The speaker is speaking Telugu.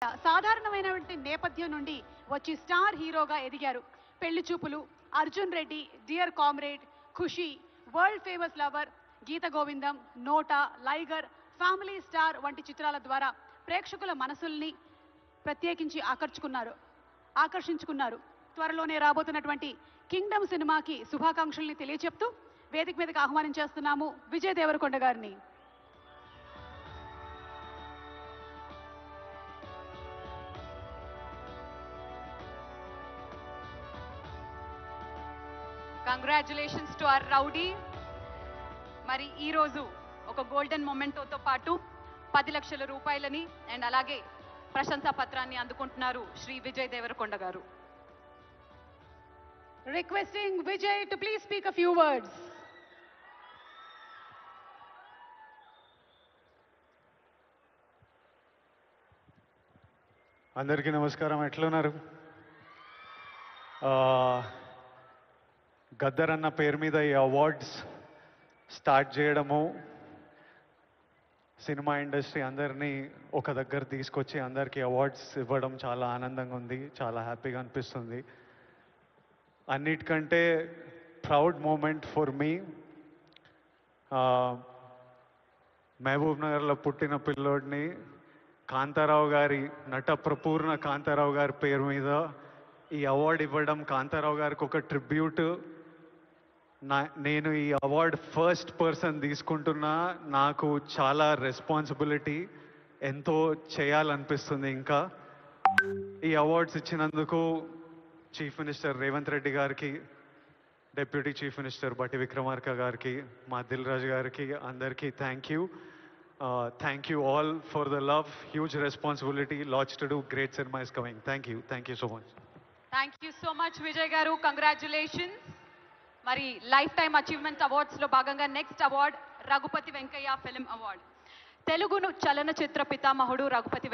సాధారణమైనటువంటి నేపథ్యం నుండి వచ్చి స్టార్ హీరోగా ఎదిగారు. పెళ్లి చూపులు, అర్జున్ రెడ్డి, డియర్ కామ్రేడ్, ఖుషి, వరల్డ్ ఫేమస్ లవర్, గీత గోవిందం, నోటా, లైగర్, ఫ్యామిలీ స్టార్ వంటి చిత్రాల ద్వారా ప్రేక్షకుల మనసుల్ని ప్రత్యేకించి ఆకర్షించుకున్నారు. త్వరలోనే రాబోతున్నటువంటి కింగ్డమ్ సినిమాకి శుభాకాంక్షల్ని తెలియచెప్తూ వేదిక మీదకి ఆహ్వానించేస్తున్నాము విజయ్ దేవరకొండ గారిని. Congratulations to our rowdy. మరి ఈ రోజు ఒక గోల్డెన్ మొమెంటోతో పాటు 10 లక్షల రూపాయలని అండ్ అలాగే ప్రశంసా పత్రాన్ని అందుకుంటున్నారు శ్రీ విజయ్ దేవరకొండ గారు. Requesting Vijay to please speak a few words. అందరికీ నమస్కారం. ఎట్లున్నారు? గద్దర్ అన్న పేరు మీద ఈ అవార్డ్స్ స్టార్ట్ చేయడము, సినిమా ఇండస్ట్రీ అందరినీ ఒక దగ్గర తీసుకొచ్చి అందరికీ అవార్డ్స్ ఇవ్వడం చాలా ఆనందంగా ఉంది, చాలా హ్యాపీగా అనిపిస్తుంది. అన్నిటికంటే ప్రౌడ్ మూమెంట్ ఫర్ మీ, మహబూబ్ నగర్లో పుట్టిన పిల్లోడిని కాంతారావు గారి, నట ప్రపూర్ణ కాంతారావు గారి పేరు మీద ఈ అవార్డు ఇవ్వడం, కాంతారావు గారికి ఒక ట్రిబ్యూట్. నేను ఈ అవార్డు ఫస్ట్ పర్సన్ తీసుకుంటున్నా. నాకు చాలా రెస్పాన్సిబిలిటీ, ఎంతో చేయాలనిపిస్తుంది. ఇంకా ఈ అవార్డ్స్ ఇచ్చినందుకు చీఫ్ మినిస్టర్ రేవంత్ రెడ్డి గారికి, డిప్యూటీ చీఫ్ మినిస్టర్ బట్టి విక్రమార్క గారికి, మా దిల్ రాజు గారికి, అందరికీ thank you. Thank you all for the love. Huge responsibility, lots to do. Great cinema is coming. Thank you so much. Thank you so much Vijay గారు, కంగ్రాచులేషన్స్. మరి లైఫ్ టైమ్ అచీవ్మెంట్ అవార్డ్స్ లో భాగంగా next award Raghupathi Venkaiah film award. తెలుగును చలనచిత్ర పితామహుడు రఘుపతి